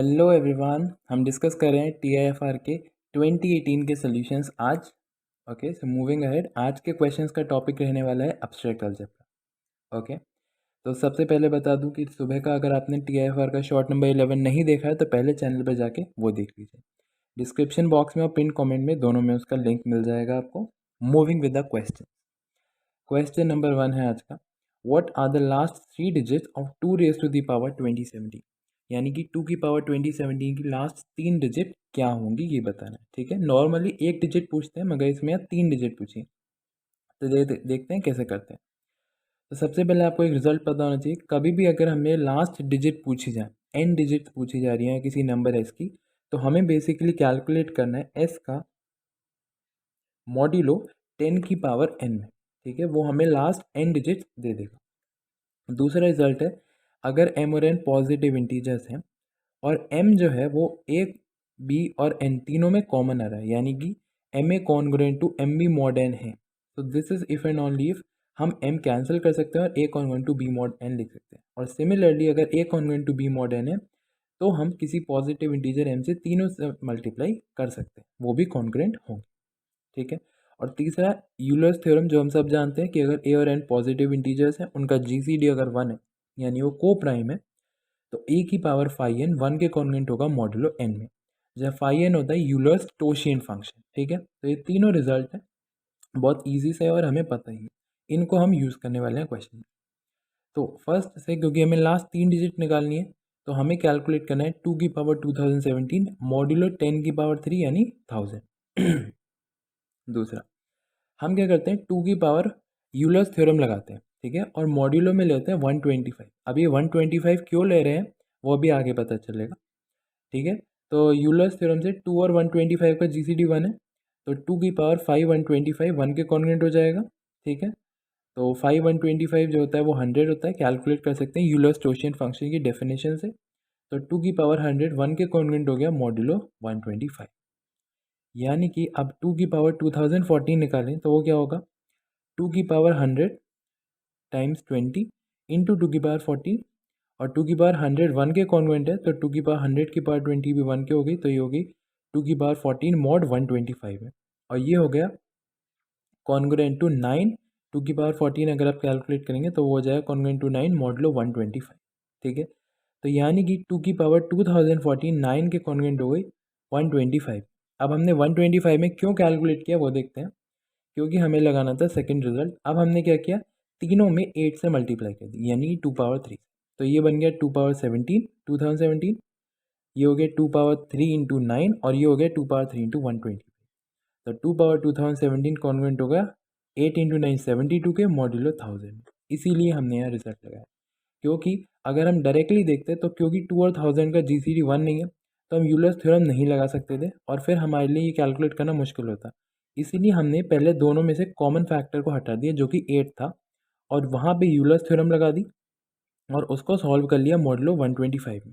Hello everyone, हम discuss कर रहे हैं टीआईएफआर के 2018 के सॉल्यूशंस आज। ओके, सो मूविंग अहेड, आज के क्वेश्चंस का टॉपिक रहने वाला है एब्स्ट्रैक्ट अलजेब्रा। ओके, तो सबसे पहले बता दूं कि सुबह का अगर आपने टीआईएफआर का शॉर्ट नंबर 11 नहीं देखा है तो पहले चैनल पर जाके वो देख लीजिए। डिस्क्रिप्शन बॉक्स में और पिन कॉमेंट में दोनों में उसका लिंक मिल जाएगा आपको। Moving with the question. Question number 1 है आज का, what are the last 3 digits of 2 raise to the power 2017। यानी कि 2 की पावर 2017 की लास्ट 3 डिजिट क्या होंगी ये बताना है। ठीक है, नॉर्मली एक डिजिट पूछते हैं मगर इसमें 3 डिजिट पूछिए। तो देखते हैं कैसे करते हैं। तो सबसे पहले आपको एक रिजल्ट पता होना चाहिए। कभी भी अगर हमें लास्ट डिजिट पूछी जाए, एन डिजिट पूछी जा रही है किसी नंबर एस की, तो हमें बेसिकली कैलकुलेट करना है एस का मॉड्यूलो 10 की पावर एन में। ठीक है, वो हमें लास्ट एन डिजिट दे देगा। दूसरा रिजल्ट है, अगर एम और एन पॉजिटिव इंटीजर्स हैं और एम जो है वो ए बी और एन तीनों में कॉमन आ रहा है, यानी कि M A congruent to M B mod N है, तो this is if and only if हम एम कैंसिल कर सकते हैं और A congruent to B mod N लिख सकते हैं। और सिमिलरली अगर A congruent to B mod N है तो हम किसी पॉजिटिव इंटीजर एम से तीनों से मल्टीप्लाई कर सकते हैं, वो भी कॉन्ग्रुएंट होंगे। ठीक है, और तीसरा यूलर्स थ्योरम, जो हम सब जानते हैं कि अगर ए और एन पॉजिटिव इंटीजर्स हैं, उनका जीसीडी अगर 1 है यानी वो को प्राइम है, तो ए की पावर फाई एन 1 के कॉन्ग्रुएंट होगा मॉड्यूलो एन में, जहाँ फाई एन होता है यूलर्स टोशियन फंक्शन। ठीक है, तो ये तीनों रिजल्ट है, बहुत ईजी से और हमें पता ही है, इनको हम यूज़ करने वाले हैं क्वेश्चन में। तो फर्स्ट से, क्योंकि हमें लास्ट 3 डिजिट निकालनी है, तो हमें कैलकुलेट करना है 2 की पावर 2017 मॉड्यूलो 10 की पावर 3 यानी 1000। दूसरा, हम क्या करते हैं, 2 की पावर यूलर्स थ्योरम लगाते हैं। ठीक है, और मॉड्यूलो में लेते हैं 125। अब ये 125 क्यों ले रहे हैं वो भी आगे पता चलेगा। ठीक है, तो यूलर्स थ्योरम से 2 और 125 का जीसीडी 1 है, तो 2 की पावर 5 125 1 के कॉन्ग्रुएंट हो जाएगा। ठीक है, तो 5 125 जो होता है वो 100 होता है, कैलकुलेट कर सकते हैं यूलर्स टोशियन फंक्शन की डेफिनेशन से। तो 2 की पावर 100 1 के कॉन्ग्रुएंट हो गया मॉड्यूलो 125। यानी कि अब 2 की पावर 2014 निकालें तो वो क्या होगा, 2 की पावर 100 टाइम्स 20 इंटू 2 की पावर 14, और 2 की पावर 100 1 के कॉन्वेंट है, तो 2 की पावर 100 की पावर 20 भी 1 के हो गई, तो ये होगी 2 की पावर 14 मॉड 125 है। और ये हो गया कॉन्ग्रुएंट टू 9, 2 की पावर 14 अगर आप कैलकुलेट करेंगे तो वो हो जाएगा कॉन्ग्रुएंट टू 9 मॉडलो 125। ठीक है, तो यानी कि 2 की पावर 2014 9 के कॉन्ग्रुएंट हो गई 125। अब हमने 125 में क्यों कैलकुलेट किया वो देखते हैं, क्योंकि हमें लगाना था सेकंड रिजल्ट। अब हमने क्या किया, तीनों में 8 से मल्टीप्लाई कर दी, यानी 2 पावर 3, तो ये बन गया 2 पावर 17 2017, ये हो गया 2 पावर 3 इंटू 9, और ये हो गया 2 पावर 3 इंटू 120। तो 2 पावर 2017 कॉन्वेंट होगा 8 इंटू 9 72 के मॉड्यूलो 1000। इसीलिए हमने यहाँ रिजल्ट लगाया। क्योंकि अगर हम डायरेक्टली देखते तो क्योंकि 2 और 1000 का जीसीडी 1 नहीं है, तो हम यूलर्स थ्योरम नहीं लगा सकते थे और फिर हमारे लिए ये कैलकुलेट करना मुश्किल होता। इसीलिए हमने पहले दोनों में से कॉमन फैक्टर को हटा दिया जो कि 8 था, और वहाँ पे यूलर्स थ्योरम लगा दी और उसको सॉल्व कर लिया मॉडलो 125 में,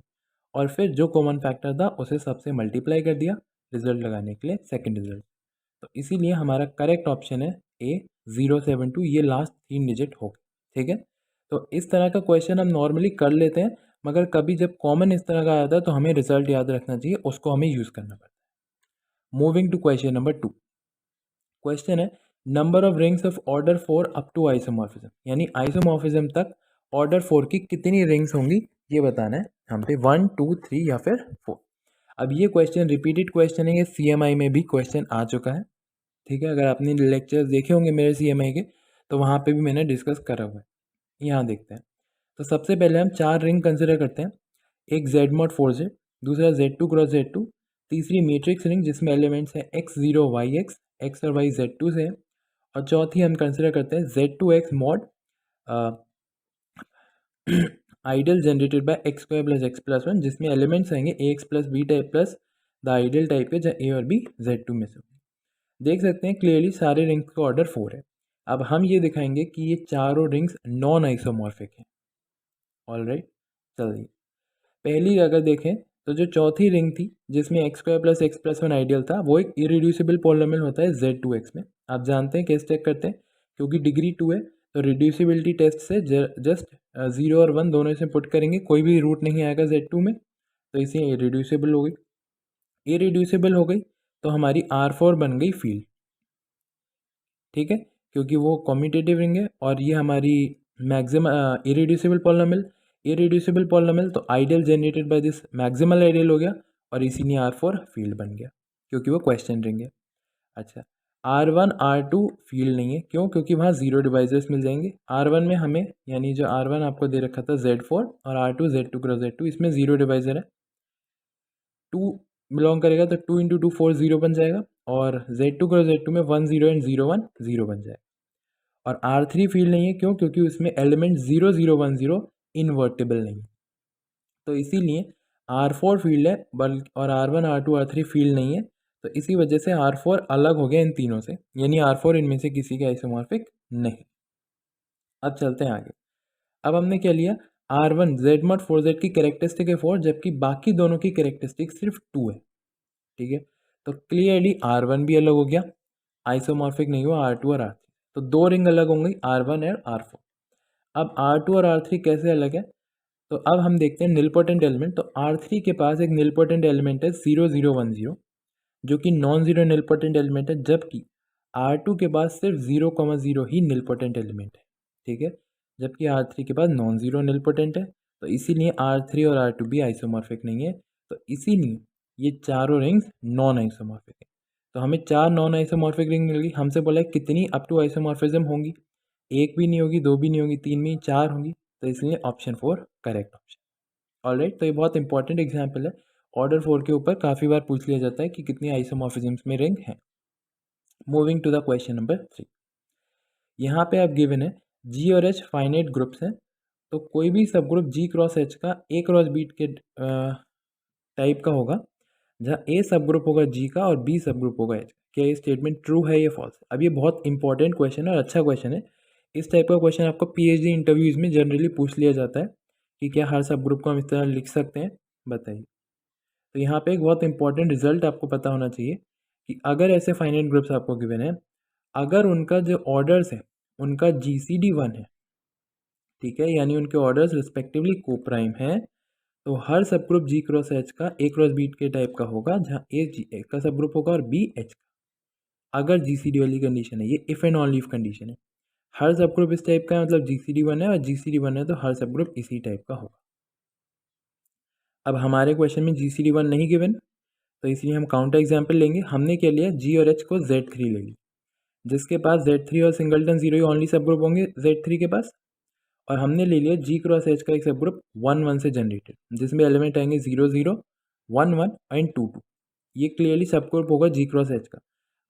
और फिर जो कॉमन फैक्टर था उसे सबसे मल्टीप्लाई कर दिया रिजल्ट लगाने के लिए, सेकंड रिजल्ट। तो इसीलिए हमारा करेक्ट ऑप्शन है ए 072, ये लास्ट 3 डिजिट हो गए। ठीक है, तो इस तरह का क्वेश्चन हम नॉर्मली कर लेते हैं, मगर कभी जब कॉमन इस तरह का आता है तो हमें रिजल्ट याद रखना चाहिए, उसको हमें यूज़ करना पड़ता है। Moving to question number 2। Question है, number of rings of order 4 up to isomorphism, यानी आइसोमॉर्फिज्म तक ऑर्डर 4 की कितनी रिंग्स होंगी ये बताना है हम पे, 1 2 3 या फिर 4। अब ये क्वेश्चन रिपीटेड क्वेश्चन है, ये सीएमआई में भी क्वेश्चन आ चुका है। ठीक है, अगर आपने लेक्चर्स देखे होंगे मेरे सीएमआई के, तो वहाँ पे भी मैंने डिस्कस करा हुआ है। यहाँ देखते हैं, तो सबसे पहले हम 4 रिंग कंसिडर करते हैं। एक जेड मॉड 4Z, दूसरा Z2 क्रॉस Z2, तीसरी मैट्रिक्स रिंग जिसमें एलिमेंट्स हैं x0 yx, x और y Z2 से है, और चौथी हम कंसिडर करते हैं Z2x mod ideal generated by x square plus x plus 1, जिसमें एलिमेंट्स आएंगे ax प्लस b type plus the ideal type के, जहाँ a और b Z2 में से। देख सकते हैं क्लियरली सारे रिंग्स का ऑर्डर 4 है। अब हम ये दिखाएंगे कि ये चारों रिंग्स नॉन आइसोमॉर्फिक हैं। ऑलराइट, चलिए पहली अगर देखें तो जो चौथी रिंग थी जिसमें x square plus x plus 1 ideal था, वो एक इरिड्यूसिबल पॉलिनोमियल होता है Z2x में। आप जानते हैं कैसे चेक करते हैं, क्योंकि डिग्री 2 है तो रिड्यूसिबिलिटी टेस्ट से जस्ट 0 और 1 दोनों से पुट करेंगे, कोई भी रूट नहीं आएगा Z2 में, तो इसे इरेड्यूसिबल हो गई। इरेड्यूसिबल हो गई तो हमारी R4 बन गई फील्ड, ठीक है, क्योंकि वो कॉम्यूटेटिव रिंग है और ये हमारी maximum irreducible polynomial. Irreducible polynomial तो ideal generated by this maximal ideal हो गया और इसीलिए R4 फील्ड बन गया क्योंकि वो क्वेश्चन रिंग है। अच्छा, R1 R2 फील्ड नहीं है, क्यों? क्योंकि वहाँ जीरो डिवाइजर्स मिल जाएंगे। R1 में हमें, यानी जो R1 आपको दे रखा था Z4 और R2 Z2 क्रॉस Z2, इसमें जीरो डिवाइजर है। 2 बिलोंग करेगा तो 2 इंटू 2 4 जीरो बन जाएगा और Z2 क्रॉस Z2 में 1 0 एंड 0 1 0 बन जाएगा। और R3 फील्ड नहीं है, क्यों? क्योंकि उसमें एलिमेंट 0 0 1 0 इन्वर्टेबल नहीं है, तो इसीलिए R4 फील्ड है बल्कि, और R1 R2 R3 फील्ड नहीं है, तो इसी वजह से R4 अलग हो गया इन तीनों से, यानी R4 इनमें से किसी का आइसोमॉर्फिक नहीं। अब चलते हैं आगे। अब हमने क्या लिया, R1 Z mod 4Z की कैरेक्टरिस्टिक है 4, जबकि बाकी दोनों की कैरेक्टरिस्टिक सिर्फ 2 है, ठीक है। तो क्लियरली R1 भी अलग हो गया, आइसोमॉर्फिक नहीं हुआ R2 और R3, तो दो रिंग अलग होंगी R1 और R4। अब R2 और R3 कैसे अलग है, तो अब हम देखते हैं निलपोटेंट एलिमेंट। तो R3 के पास एक निलपोटेंट एलिमेंट है 0 0 1 0, जो कि नॉन जीरो निलपोटेंट एलिमेंट है, जबकि R2 के पास सिर्फ 0,0 ही निलपोटेंट एलिमेंट है, ठीक है, जबकि R3 के पास नॉन जीरो निलपोटेंट है, तो इसीलिए R3 और R2 भी आइसोमॉर्फिक नहीं है, तो इसीलिए ये चारों रिंग्स नॉन आइसोमॉर्फिक है। तो हमें चार नॉन आइसोमॉर्फिक रिंग मिल गई। हमसे बोला है कितनी अप टू आइसोमॉर्फिज्म होंगी, एक भी नहीं होगी, दो भी नहीं होगी, तीन में चार होंगी, तो इसलिए ऑप्शन 4 करेक्ट ऑप्शन। ऑलराइट, तो ये बहुत इंपॉर्टेंट एग्जाम्पल है। ऑर्डर 4 के ऊपर काफ़ी बार पूछ लिया जाता है कि कितनी आइसोमॉर्फिज्म्स में रिंग हैं। Moving to the question number 3। यहाँ पे आप गिवन है G और H फाइनाइट ग्रुप्स हैं, तो कोई भी सब ग्रुप G क्रॉस H का A क्रॉस B के टाइप का होगा, जहाँ A सब ग्रुप होगा G का और B सब ग्रुप होगा H का। क्या ये स्टेटमेंट ट्रू है या फॉल्स? अब ये बहुत इंपॉर्टेंट क्वेश्चन है और अच्छा क्वेश्चन है। इस टाइप का क्वेश्चन आपको PhD इंटरव्यूज़ में जनरली पूछ लिया जाता है कि क्या हर सब ग्रुप को हम इस तरह लिख सकते हैं, बताइए। तो यहाँ पे एक बहुत इंपॉर्टेंट रिजल्ट आपको पता होना चाहिए कि अगर ऐसे फाइनाइट ग्रुप्स आपको गिवन है, अगर उनका जो ऑर्डर्स है उनका GCD 1 है, ठीक है, यानी उनके ऑर्डर्स रिस्पेक्टिवली कोप्राइम हैं, तो हर सब ग्रुप G क्रॉस H का A क्रॉस B के टाइप का होगा, जहाँ A का सब ग्रुप होगा और B H का। अगर GCD वाली कंडीशन है, ये if and only if condition है। हर सब ग्रुप इस टाइप का है, मतलब GCD 1 है, और GCD 1 है तो हर सब ग्रुप इसी टाइप का होगा। अब हमारे क्वेश्चन में GCD 1 नहीं गिवन, तो इसलिए हम काउंटर एग्जाम्पल लेंगे। हमने क्या लिया, G और H को Z3 ले लिया, जिसके पास Z3 और सिंगलटन जीरो ही ओनली सब ग्रुप होंगे Z3 के पास, और हमने ले लिया G क्रॉस H का एक सब ग्रुप 1 1 से जनरेटेड, जिसमें एलिमेंट आएंगे 0 0 1 1 एंड 2 2। ये क्लियरली सब ग्रुप होगा G क्रॉस H का,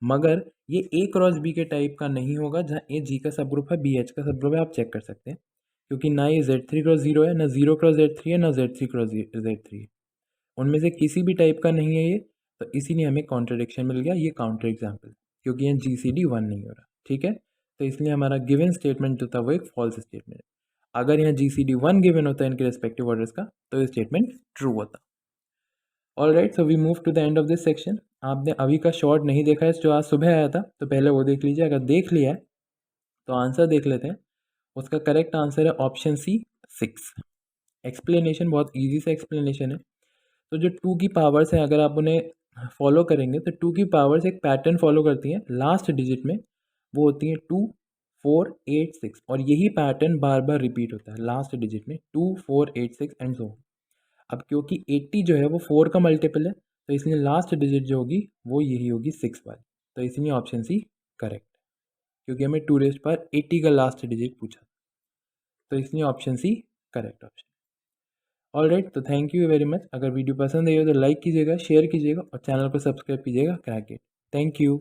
मगर ये A क्रॉस B के टाइप का नहीं होगा, जहाँ A G का सब ग्रुप है, B H का सब ग्रुप है। आप चेक कर सकते हैं, क्योंकि ना ये Z3 क्रॉस 0 है, ना 0 क्रॉस Z3 है, ना Z3 क्रॉस Z3 है, उनमें से किसी भी टाइप का नहीं है ये, तो इसीलिए हमें कॉन्ट्रडिक्शन मिल गया। ये काउंटर एग्जाम्पल, क्योंकि यहाँ GCD 1 नहीं हो रहा, ठीक है, तो इसलिए हमारा गिवन स्टेटमेंट जो था वो एक फॉल्स स्टेटमेंट है। अगर यहाँ GCD 1 गिवन होता है इनके रेस्पेक्टिव ऑर्डर्स का, तो ये स्टेटमेंट ट्रू होता। Alright, so we move to the end of this section. आपने अभी का शॉर्ट नहीं देखा है जो आज सुबह आया था, तो पहले वो देख लीजिए। अगर देख लिया है तो आंसर देख लेते हैं। उसका करेक्ट आंसर है ऑप्शन सी 6। एक्सप्लेनेशन बहुत ईजी सा एक्सप्लेनेशन है। तो जो 2 की पावर्स हैं, अगर आप उन्हें फॉलो करेंगे तो 2 की पावर्स एक पैटर्न फॉलो करती हैं। लास्ट डिजिट में वो होती हैं 2 4 8 6, और यही पैटर्न बार बार रिपीट होता है लास्ट डिजिट में 2 4 8 6 एंड सो। अब क्योंकि 80 जो है वो 4 का मल्टीपल है, तो इसलिए लास्ट डिजिट जो होगी वो यही होगी 6 वाली, तो इसलिए ऑप्शन सी करेक्ट, क्योंकि हमें 2 रेज़ पर 80 का लास्ट डिजिट पूछा, तो इसलिए option C correct option. Alright, तो थैंक यू वेरी मच। अगर वीडियो पसंद आई हो तो लाइक कीजिएगा, शेयर कीजिएगा और चैनल को सब्सक्राइब कीजिएगा क्रैक इट। Thank you.